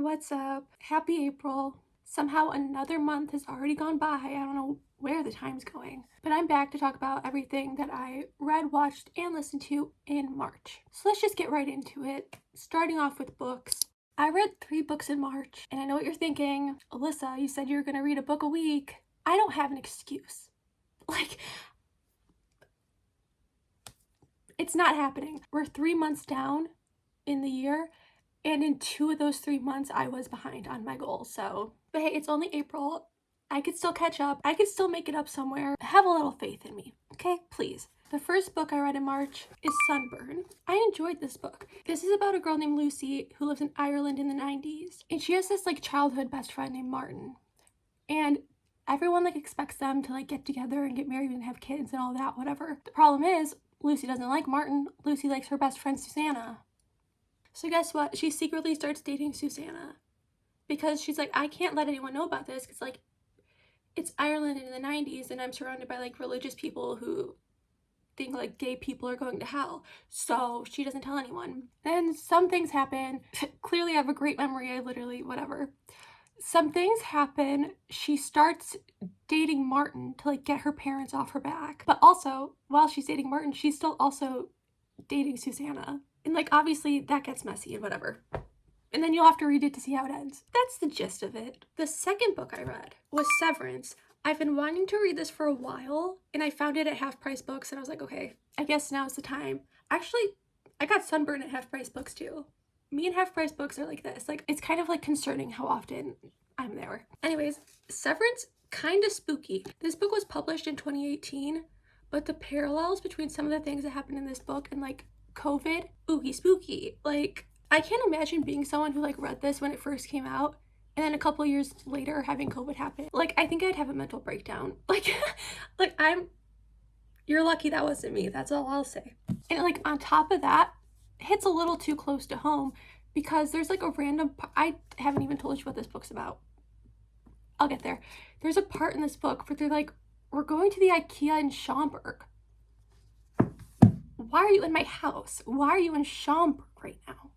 what's up? Happy April. Somehow another month has already gone by. I don't know where the time's going. But I'm back to talk about everything that I read, watched, and listened to in March. So let's just get right into it. Starting off with books. I read 3 books in March, and I know what you're thinking. Alyssa, you said you were gonna read a book a week. I don't have an excuse. It's not happening. We're 3 months down in the year, and in 2 of those 3 months, I was behind on my goal. But hey, it's only April. I could still catch up. I could still make it up somewhere. Have a little faith in me, okay? Please. The first book I read in March is Sunburn. I enjoyed this book. This is about a girl named Lucy who lives in Ireland in the 90s. And she has this childhood best friend named Martin. And everyone expects them to get together and get married and have kids and all that, whatever. The problem is, Lucy doesn't like Martin. Lucy likes her best friend Susanna. So guess what? She secretly starts dating Susanna. Because she's like, I can't let anyone know about this because it's Ireland in the 90s and I'm surrounded by religious people who think gay people are going to hell. So she doesn't tell anyone. And some things happen. Clearly I have a great memory. Whatever. Some things happen. She starts dating Martin to get her parents off her back. But also, while she's dating Martin, she's still also dating Susanna. And obviously that gets messy and whatever. And then you'll have to read it to see how it ends. That's the gist of it. The second book I read was Severance. I've been wanting to read this for a while, and I found it at Half Price Books, and I was like, okay, I guess now's the time. Actually, I got Sunburn at Half Price Books too. Me and Half Price Books are like this. It's kind of concerning how often I'm there. Anyways, Severance, kind of spooky. This book was published in 2018, but the parallels between some of the things that happened in this book and COVID, spooky. I can't imagine being someone who read this when it first came out and then a couple years later having COVID happen. I think I'd have a mental breakdown. You're lucky that wasn't me. That's all I'll say. And on top of that, it hits a little too close to home because there's a random, I haven't even told you what this book's about. I'll get there. There's a part in this book where they're we're going to the IKEA in Schaumburg. Why are you in my house? Why are you in Schaumburg right now?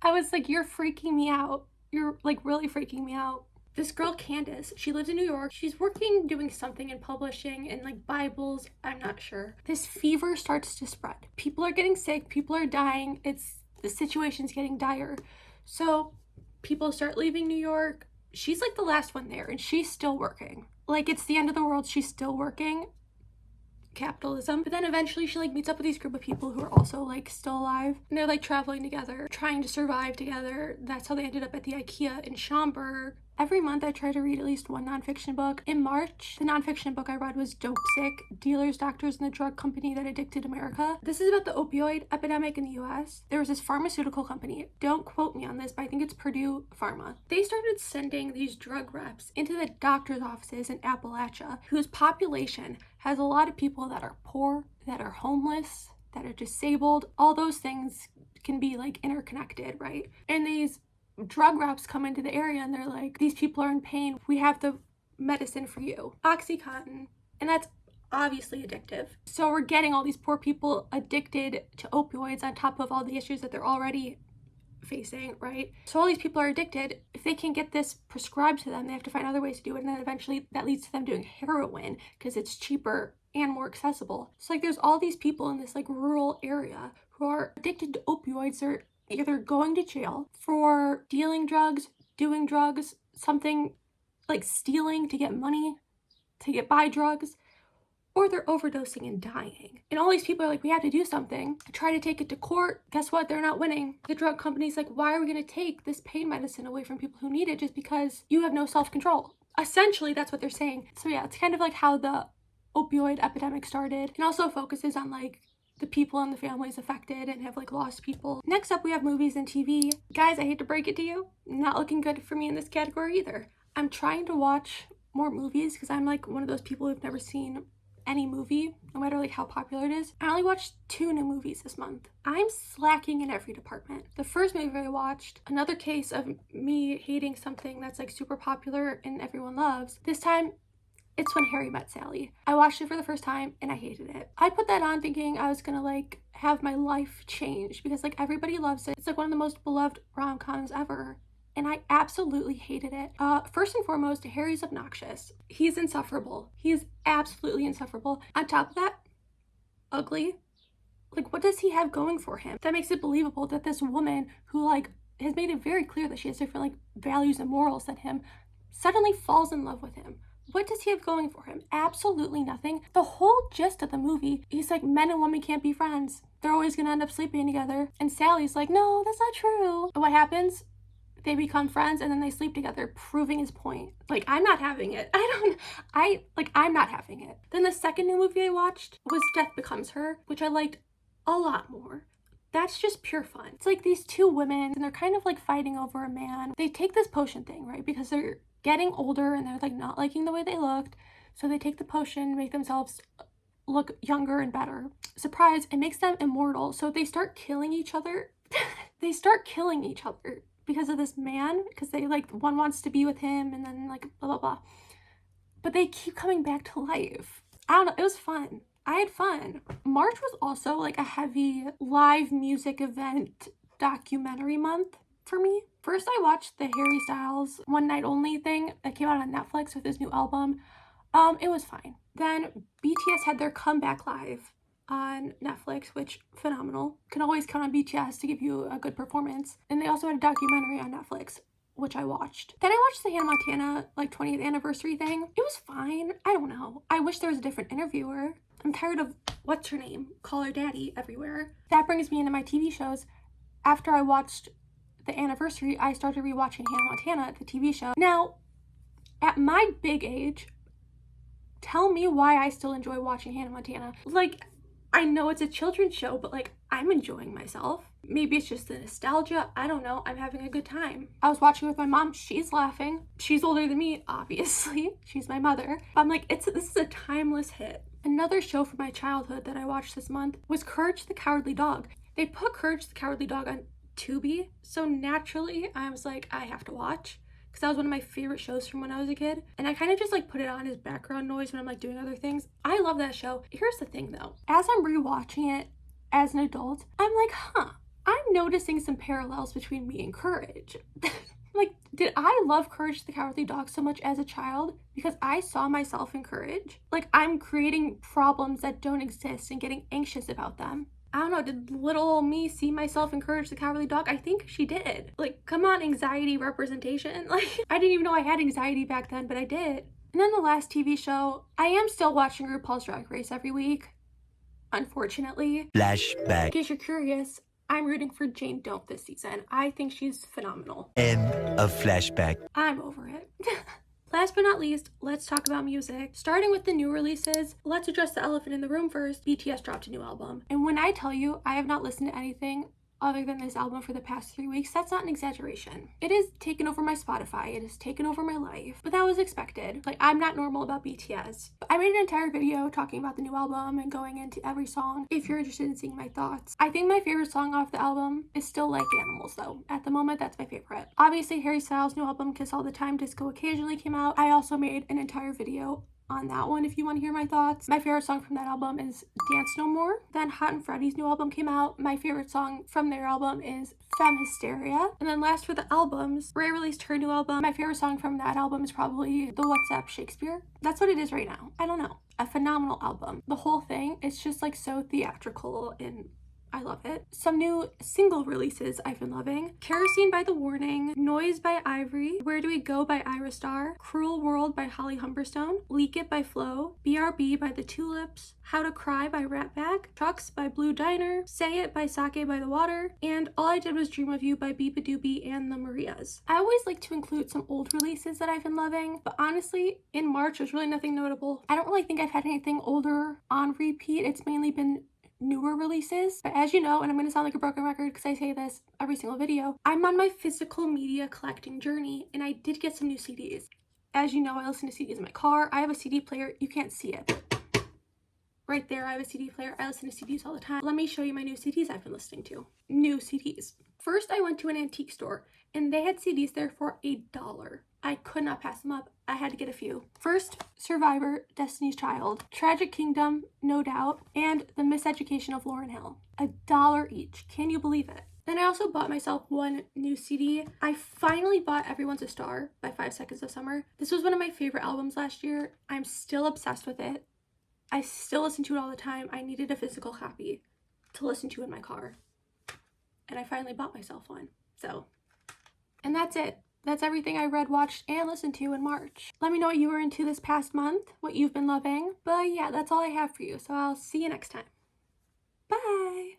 I was you're freaking me out. You're really freaking me out. This girl, Candace, she lives in New York. She's doing something in publishing and Bibles. I'm not sure. This fever starts to spread. People are getting sick. People are dying. The situation's getting dire. So people start leaving New York. She's the last one there and she's still working. It's the end of the world. She's still working. Capitalism. But then eventually she meets up with these group of people who are also still alive, and they're traveling together, trying to survive together. That's how they ended up at the IKEA in Schaumburg. Every month I try to read at least one nonfiction book. In March, the nonfiction book I read was Dope Sick: Dealers, Doctors, and the Drug Company That Addicted America. This is about the opioid epidemic in the US. There was this pharmaceutical company, don't quote me on this, but I think it's Purdue Pharma. They started sending these drug reps into the doctor's offices in Appalachia, whose population has a lot of people that are poor, that are homeless, that are disabled. All those things can be interconnected, right? And these drug reps come into the area and they're these people are in pain. We have the medicine for you, Oxycontin. And that's obviously addictive. So we're getting all these poor people addicted to opioids on top of all the issues that they're already facing, right? So all these people are addicted. If they can get this prescribed to them, they have to find other ways to do it. And then eventually that leads to them doing heroin because it's cheaper and more accessible. So there's all these people in this rural area who are addicted to opioids. They're either going to jail for dealing drugs, doing drugs, something stealing to get money, to buy drugs, or they're overdosing and dying. And all these people are we have to do something. Try to take it to court. Guess what? They're not winning. The drug company's why are we going to take this pain medicine away from people who need it just because you have no self-control? Essentially, that's what they're saying. So yeah, it's kind of how the opioid epidemic started, and also focuses on the people and the families affected and have lost people. Next up, we have movies and TV. Guys, I hate to break it to you, not looking good for me in this category either. I'm trying to watch more movies because I'm one of those people who've never seen any movie, no matter how popular it is. I only watched 2 new movies this month. I'm slacking in every department. The first movie I watched, another case of me hating something that's super popular and everyone loves. This time, it's When Harry Met Sally. I watched it for the first time and I hated it. I put that on thinking I was gonna have my life change because everybody loves it. It's one of the most beloved rom-coms ever. and I absolutely hated it. First and foremost, Harry's obnoxious. He's insufferable. He is absolutely insufferable. On top of that, ugly. Like, what does he have going for him that makes it believable that this woman who, like, has made it very clear that she has different, like, values and morals than him suddenly falls in love with him? What does he have going for him? Absolutely nothing. The whole gist of the movie, he's like, men and women can't be friends. They're always gonna end up sleeping together. And Sally's like, no, that's not true. And what happens? They become friends and then they sleep together, proving his point. Like, I'm not having it. I'm not having it. Then the second new movie I watched was Death Becomes Her, which I liked a lot more. That's just pure fun. It's like these two women and they're kind of like fighting over a man. They take this potion thing, right? Because they're getting older and they're like not liking the way they looked. So they take the potion, make themselves look younger and better. Surprise, it makes them immortal. So they start killing each other. They start killing each other because of this man, because they like, one wants to be with him and then like blah, blah, blah. But they keep coming back to life. I don't know, it was fun. I had fun. March was also like a heavy live music event documentary month for me. First, I watched the Harry Styles One Night Only thing that came out on Netflix with his new album. It was fine. Then BTS had their comeback live on Netflix, which phenomenal. Can always count on BTS to give you a good performance. And they also had a documentary on Netflix, which I watched. Then I watched the Hannah Montana like 20th anniversary thing. It was fine. I don't know. I wish there was a different interviewer. I'm tired of what's her name? Call her daddy everywhere. That brings me into my TV shows. After I watched the anniversary, I started rewatching Hannah Montana, the TV show. Now, at my big age, tell me why I still enjoy watching Hannah Montana. Like, I know it's a children's show, but like, I'm enjoying myself. Maybe it's just the nostalgia. I don't know. I'm having a good time. I was watching with my mom. She's laughing. She's older than me, obviously. She's my mother. But I'm like, this is a timeless hit. Another show from my childhood that I watched this month was Courage the Cowardly Dog. They put Courage the Cowardly Dog on Tubi, so naturally I was like, I have to watch, because that was one of my favorite shows from when I was a kid, and I kind of just like put it on as background noise when I'm like doing other things. I love that show. Here's the thing though, as I'm rewatching it as an adult, I'm like, I'm noticing some parallels between me and Courage. Like, did I love Courage the Cowardly Dog so much as a child because I saw myself in Courage? Like, I'm creating problems that don't exist and getting anxious about them. I don't know, did little me see myself in Courage the Cowardly Dog? I think she did. Like, come on, anxiety representation. Like, I didn't even know I had anxiety back then, but I did. And then the last TV show, I am still watching RuPaul's Drag Race every week, unfortunately. Flashback. In case you're curious, I'm rooting for Jane Don't this season. I think she's phenomenal. End of flashback. I'm over it. Last but not least, let's talk about music. Starting with the new releases, let's address the elephant in the room first. BTS dropped a new album. And when I tell you I have not listened to anything other than this album for the past 3 weeks, that's not an exaggeration. It has taken over my Spotify, it has taken over my life, but that was expected. Like, I'm not normal about BTS. I made an entire video talking about the new album and going into every song if you're interested in seeing my thoughts. I think my favorite song off the album is still Like Animals though. At the moment, that's my favorite. Obviously, Harry Styles' new album, Kiss All the Time, Disco Occasionally came out. I also made an entire video on that one if you want to hear my thoughts. My favorite song from that album is Dance No More. Then Hot and Freddy's new album came out. My favorite song from their album is Femme Hysteria. And then last for the albums, Ray released her new album. My favorite song from that album is probably The What's Up Shakespeare. That's what it is right now. I don't know. A phenomenal album. The whole thing is just like so theatrical and I love it. Some new single releases I've been loving. Kerosene by The Warning, Noise by Ivory, Where Do We Go by Ira Star, Cruel World by Holly Humberstone, Leak It by Flo, BRB by The Tulips, How to Cry by Ratbag, Trucks by Blue Diner, Say It by Sake by the Water, and All I Did Was Dream of You by Beepa Doobie and the Marias. I always like to include some old releases that I've been loving, but honestly, in March there's really nothing notable. I don't really think I've had anything older on repeat. It's mainly been newer releases. But as you know, and I'm gonna sound like a broken record because I say this every single video, I'm on my physical media collecting journey and I did get some new CDs. As you know, I listen to CDs in my car. I have a CD player. You can't see it. Right there, I have a CD player. I listen to CDs all the time. Let me show you my new CDs I've been listening to. New CDs. First, I went to an antique store and they had CDs there for $1. I could not pass them up. I had to get a few. First, Survivor, Destiny's Child, Tragic Kingdom, No Doubt, and The Miseducation of Lauryn Hill. $1 each. Can you believe it? And I also bought myself one new CD. I finally bought Everyone's a Star by 5 Seconds of Summer. This was one of my favorite albums last year. I'm still obsessed with it. I still listen to it all the time. I needed a physical copy to listen to in my car. And I finally bought myself one. So, and that's it. That's everything I read, watched, and listened to in March. Let me know what you were into this past month, what you've been loving. But yeah, that's all I have for you. So I'll see you next time. Bye!